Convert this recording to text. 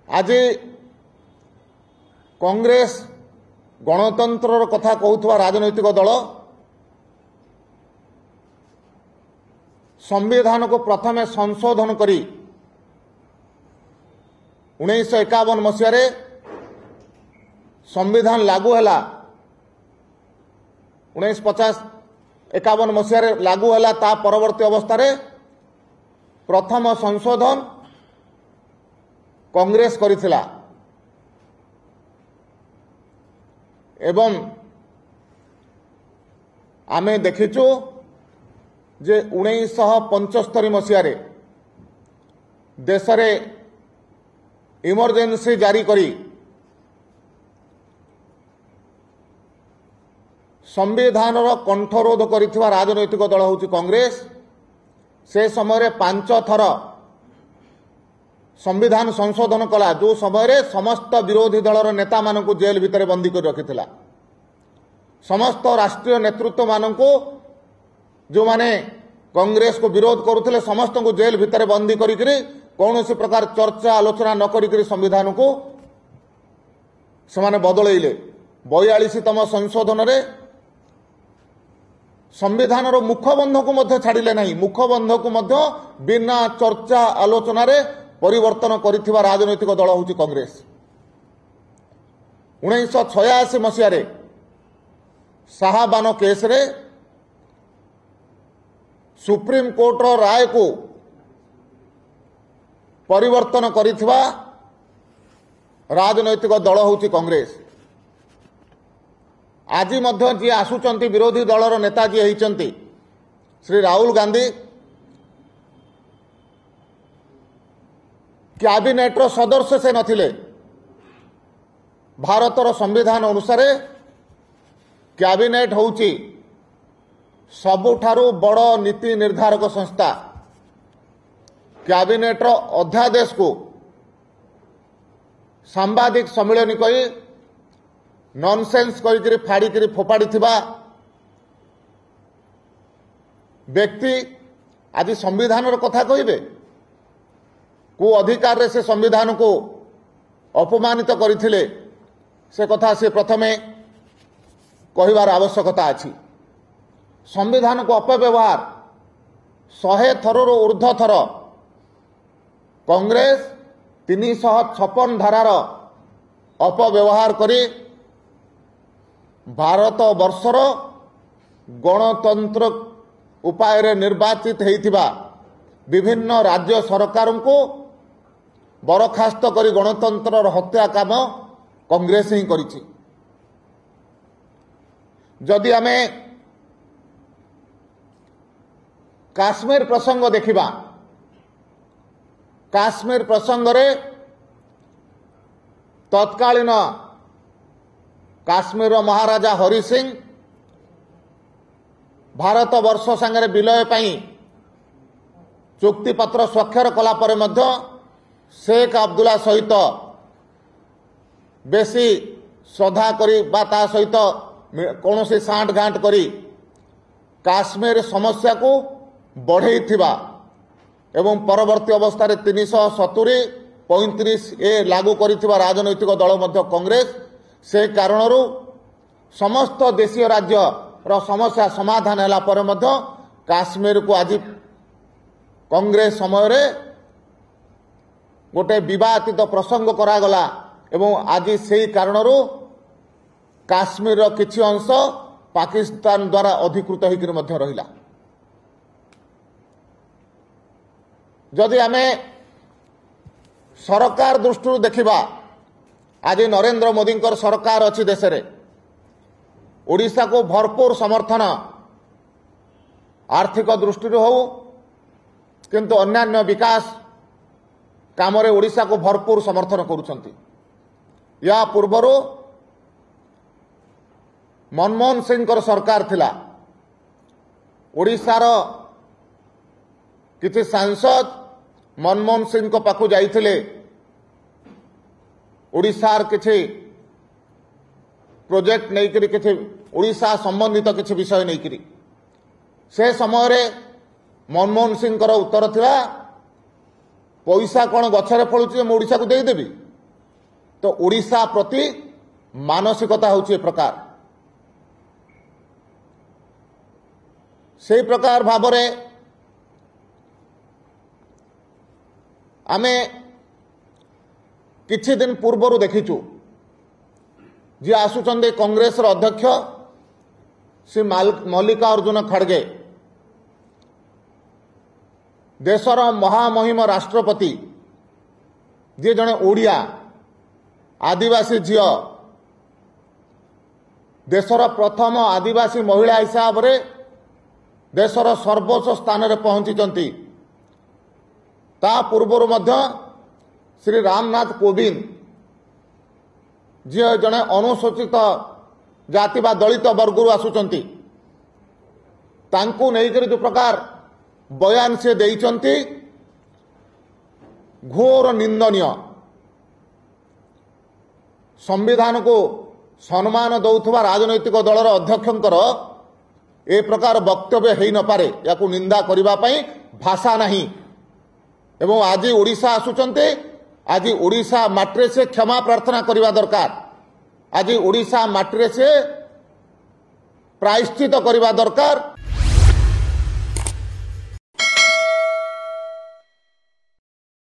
आज कांग्रेस गणतंत्र कथा कहूथुवा राजनैतिक दल संविधान को प्रथमे संशोधन करी 1951 मसीह संविधान लागू है 1950-51 मसीह लागू है ता परवर्ती अवस्था प्रथम संशोधन कांग्रेस करिथिला एवं आमे देखिचु जे 1975 मसीह देश रे इमरजेंसी जारी करी संविधान कंठरोध करिथिबा राजनैतिक दल होची कांग्रेस। से समय 5 थर संविधान संशोधन कला जो समय समस्त विरोधी दलर नेता मानक जेल भितर बंदी कर रखिथिला। समस्त राष्ट्रीय नेतृत्व मानक जो माने कांग्रेस को विरोध करुथिले समस्त को जेल भितर बंदी करिकरी कौन सी प्रकार चर्चा आलोचना न करिकरी संविधान को से बदलैले। 42तम संशोधन रे संविधान मुखबंध को मध्य छाड़िले नहीं, मुखबंध को मध्य बिना चर्चा आलोचना रे परिवर्तन करिथिबा राजनैतिक दल होची कांग्रेस। 1986 मसीह शाहबानो केस रे सुप्रीम कोर्ट रो राय को परिवर्तन करिथिबा राजनैतिक दल होची कांग्रेस। आज मध्य जी आसुचंती विरोधी दलर नेता जी होइचंती श्री राहुल गांधी कैबिनेट रो सदस्य से नथिले। भारतर संविधान अनुसार कैबिनेट होउची सबुठारु बड़ नीति निर्धारक संस्था। कैबिनेट रो अध्यादेश को सांबादिक सम्मेलन कही नॉनसेंस कही फाड़ी फोपाड़ी थिबा व्यक्ति आज संविधान कथा कहिबे को अधिकार रे से संविधान को अपमानित करथिले से कथा से प्रथमे कहिबार आवश्यकता अछि। संविधान को अपव्यवहार 100 थर ऊर्ध थर कांग्रेस 356 धारार अपव्यवहार करी भारत वर्षर गणतंत्र उपाय रे निर्वाचित होइथिबा विभिन्न राज्य सरकार को बरखास्त करी गणतंत्र हत्या काम कांग्रेस ही करिछि। जदि आमे काश्मीर प्रसंग देखिबा, काश्मीर प्रसंग रे तत्कालीन काश्मीर महाराजा हरि सिंह भारत वर्ष संगे विलय पाई चुक्तिपत्र स्वाक्षर कला परे मध्य शेख अब्दुल्ला सहित बेसी श्रद्धा करी बा ता सहित कौन से सांठ गांठ करी काश्मीर समस्या को बढ़ई थिबा एवं परवर्ती अवस्था 370-35 ए लागू करिथिबा राजनैतिक दल मध्य कांग्रेस से कारण समस्त देशीय राज्य रो समस्या समाधान हैला पर मध्य काश्मीर को आज कांग्रेस समय रे गोटे विवादित प्रसंग करागला एवं आज से कारण काश्मीर रो किछि अंश पाकिस्तान द्वारा अधिकृत होकर मध्य रहिला। जदि आमे सरकार दृष्टि देखिबा आज नरेंद्र मोदी सरकार अच्छी देश रे ओडिशा को भरपूर समर्थन आर्थिक दृष्टि हो किंतु अन्यान्य विकास काम रे ओडिशा को भरपूर समर्थन करुछंती। या पूर्वरु मनमोहन सिंह सरकार थिला, ओडिशार किछि सांसद मनमोहन सिंह को पाखु जाइथिले ओडिशार किछि प्रोजेक्ट नहीं करी किछि ओडिशा संबंधित किछि विषय नहीं करी से समय रे मनमोहन सिंह उत्तर थिला पैसा कौन गछरे फलुची ओडिशा को देदेवी तो ओडिशा प्रति मानसिकता होची ए प्रकार से प्रकार भावरे आमे किछि दिन पूर्व देखिचु जी आसुचंदे कांग्रेस अध्यक्ष श्री मल्लिकार्जुन खड़गे देशर महामहिम राष्ट्रपति जी जड़े ओडिया आदिवासी झील देशर प्रथम आदिवासी महिला हिसाब से देशर सर्वोच्च स्थान में पहुंची ता पूर्वर मध्य श्री रामनाथ कोविंद जी जड़े अनुसूचित जाति बा दलित वर्ग आसुचंती तांकू नहीं जो प्रकार बयान से देइचंती घोर निंदनीय संविधान को सम्मान दौथुवा राजनैतिक दलर अध्यक्षंकर ए प्रकार वक्तव्य हेई न पारे याकू निंदा करिबा पई भाषा नहीं एवं आज ओडिशा आसुचंते आज ओडिशा माट्रे से क्षमा प्रार्थना करिबा दरकार आज ओडिशा माट्रे से प्रायश्चित करिबा दरकार।